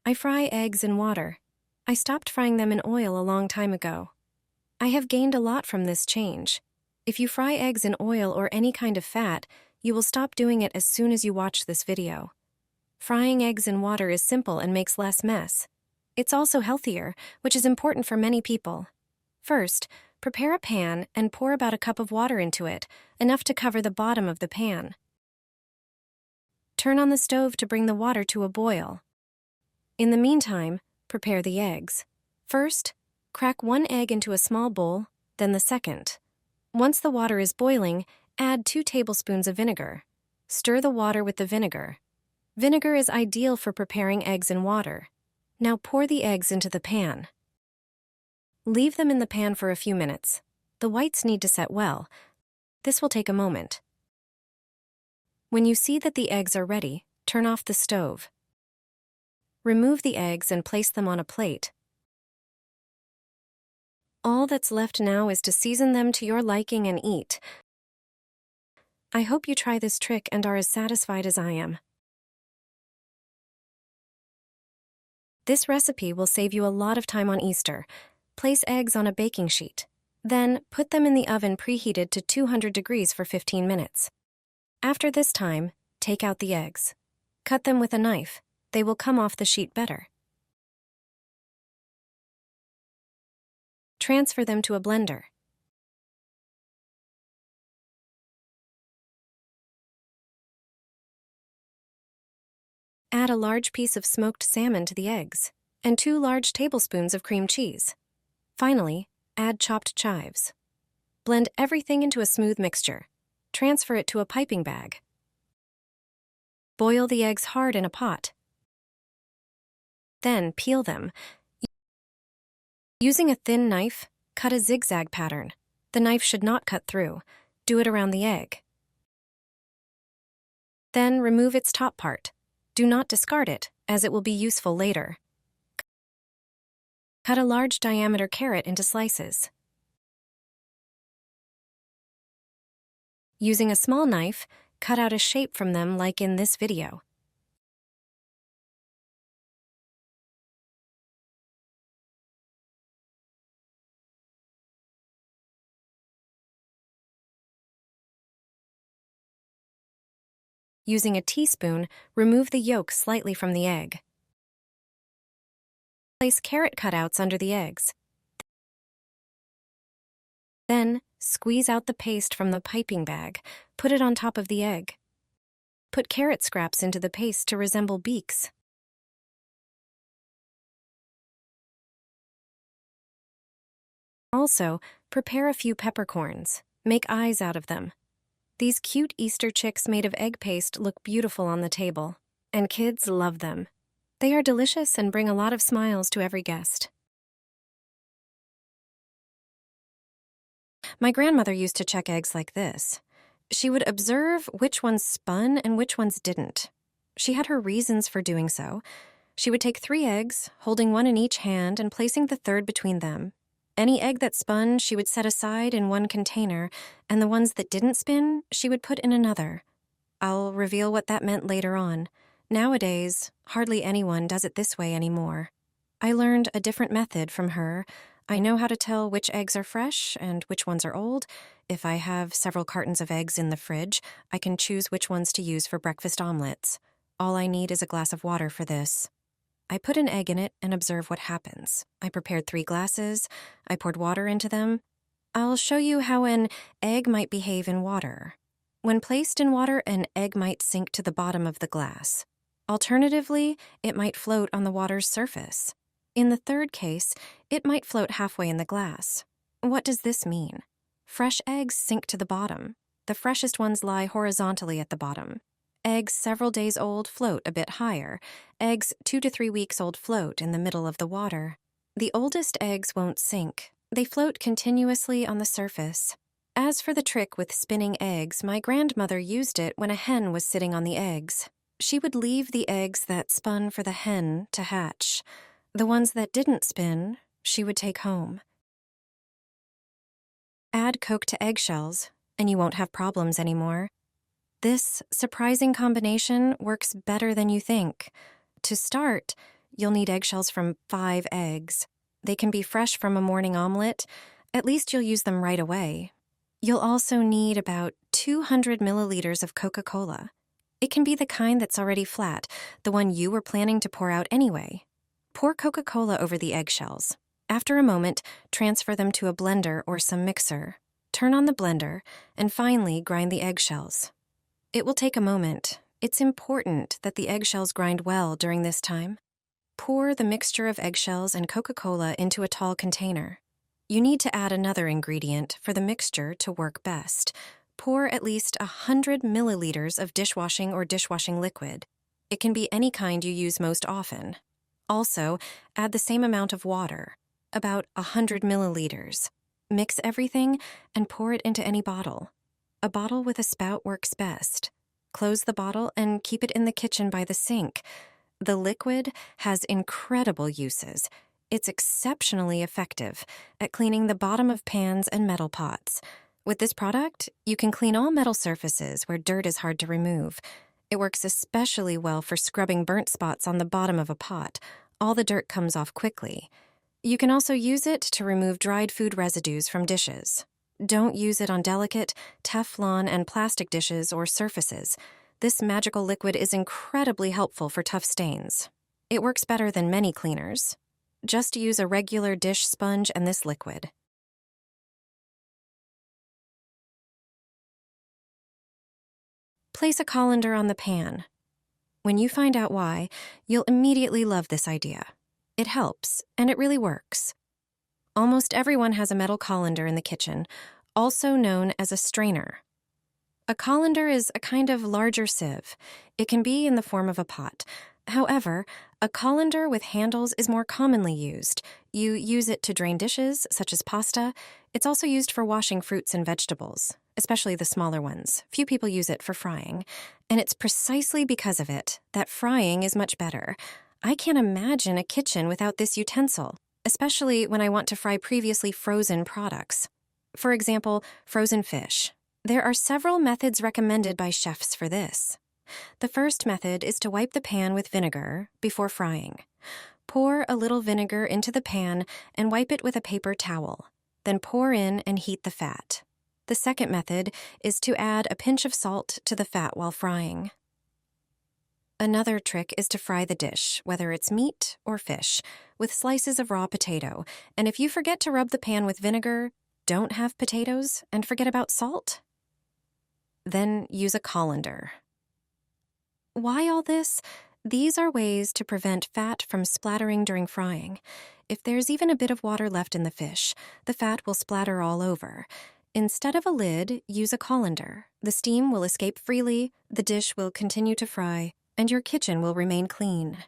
I fry eggs in water. I stopped frying them in oil a long time ago. I have gained a lot from this change. If you fry eggs in oil or any kind of fat, you will stop doing it as soon as you watch this video. Frying eggs in water is simple and makes less mess. It's also healthier, which is important for many people. First, prepare a pan and pour about a cup of water into it, enough to cover the bottom of the pan. Turn on the stove to bring the water to a boil. In the meantime, prepare the eggs. First, crack one egg into a small bowl, then the second. Once the water is boiling, add 2 tablespoons of vinegar. Stir the water with the vinegar. Vinegar is ideal for preparing eggs in water. Now pour the eggs into the pan. Leave them in the pan for a few minutes. The whites need to set well. This will take a moment. When you see that the eggs are ready, turn off the stove. Remove the eggs and place them on a plate. All that's left now is to season them to your liking and eat. I hope you try this trick and are as satisfied as I am. This recipe will save you a lot of time on Easter. Place eggs on a baking sheet. Then, put them in the oven preheated to 200 degrees for 15 minutes. After this time, take out the eggs. Cut them with a knife. They will come off the sheet better. Transfer them to a blender. Add a large piece of smoked salmon to the eggs, and 2 large tablespoons of cream cheese. Finally, add chopped chives. Blend everything into a smooth mixture. Transfer it to a piping bag. Boil the eggs hard in a pot. Then peel them. Using a thin knife, cut a zigzag pattern. The knife should not cut through. Do it around the egg. Then remove its top part. Do not discard it, as it will be useful later. Cut a large diameter carrot into slices. Using a small knife, cut out a shape from them like in this video. Using a teaspoon, remove the yolk slightly from the egg. Place carrot cutouts under the eggs. Then, squeeze out the paste from the piping bag. Put it on top of the egg. Put carrot scraps into the paste to resemble beaks. Also, prepare a few peppercorns. Make eyes out of them. These cute Easter chicks made of egg paste look beautiful on the table, and kids love them. They are delicious and bring a lot of smiles to every guest. My grandmother used to check eggs like this. She would observe which ones spun and which ones didn't. She had her reasons for doing so. She would take 3 eggs, holding one in each hand and placing the third between them. Any egg that spun, she would set aside in one container, and the ones that didn't spin, she would put in another. I'll reveal what that meant later on. Nowadays, hardly anyone does it this way anymore. I learned a different method from her. I know how to tell which eggs are fresh and which ones are old. If I have several cartons of eggs in the fridge, I can choose which ones to use for breakfast omelets. All I need is a glass of water for this. I put an egg in it and observe what happens. I prepared 3 glasses. I poured water into them. I'll show you how an egg might behave in water. When placed in water, an egg might sink to the bottom of the glass. Alternatively, it might float on the water's surface. In the third case, it might float halfway in the glass. What does this mean? Fresh eggs sink to the bottom. The freshest ones lie horizontally at the bottom. Eggs several days old float a bit higher. Eggs 2 to 3 weeks old float in the middle of the water. The oldest eggs won't sink. They float continuously on the surface. As for the trick with spinning eggs, my grandmother used it when a hen was sitting on the eggs. She would leave the eggs that spun for the hen to hatch. The ones that didn't spin, she would take home. Add Coke to eggshells, and you won't have problems anymore. This surprising combination works better than you think. To start, you'll need eggshells from 5 eggs. They can be fresh from a morning omelet. At least you'll use them right away. You'll also need about 200 milliliters of Coca-Cola. It can be the kind that's already flat, the one you were planning to pour out anyway. Pour Coca-Cola over the eggshells. After a moment, transfer them to a blender or some mixer. Turn on the blender, and finally grind the eggshells. It will take a moment. It's important that the eggshells grind well during this time. Pour the mixture of eggshells and Coca-Cola into a tall container. You need to add another ingredient for the mixture to work best. Pour at least 100 milliliters of dishwashing or dishwashing liquid. It can be any kind you use most often. Also, add the same amount of water, about 100 milliliters. Mix everything and pour it into any bottle. A bottle with a spout works best. Close the bottle and keep it in the kitchen by the sink. The liquid has incredible uses. It's exceptionally effective at cleaning the bottom of pans and metal pots. With this product, you can clean all metal surfaces where dirt is hard to remove. It works especially well for scrubbing burnt spots on the bottom of a pot. All the dirt comes off quickly. You can also use it to remove dried food residues from dishes. Don't use it on delicate Teflon and plastic dishes or surfaces. This magical liquid is incredibly helpful for tough stains. It works better than many cleaners. Just use a regular dish sponge and this liquid. Place a colander on the pan. When you find out why, you'll immediately love this idea. It helps, and it really works. Almost everyone has a metal colander in the kitchen, also known as a strainer. A colander is a kind of larger sieve. It can be in the form of a pot. However, a colander with handles is more commonly used. You use it to drain dishes, such as pasta. It's also used for washing fruits and vegetables, especially the smaller ones. Few people use it for frying. And it's precisely because of it that frying is much better. I can't imagine a kitchen without this utensil, especially when I want to fry previously frozen products. For example, frozen fish. There are several methods recommended by chefs for this. The first method is to wipe the pan with vinegar before frying. Pour a little vinegar into the pan and wipe it with a paper towel. Then pour in and heat the fat. The second method is to add a pinch of salt to the fat while frying. Another trick is to fry the dish, whether it's meat or fish, with slices of raw potato. And if you forget to rub the pan with vinegar, don't have potatoes, and forget about salt, then use a colander. Why all this? These are ways to prevent fat from splattering during frying. If there's even a bit of water left in the fish, the fat will splatter all over. Instead of a lid, use a colander. The steam will escape freely, the dish will continue to fry, and your kitchen will remain clean.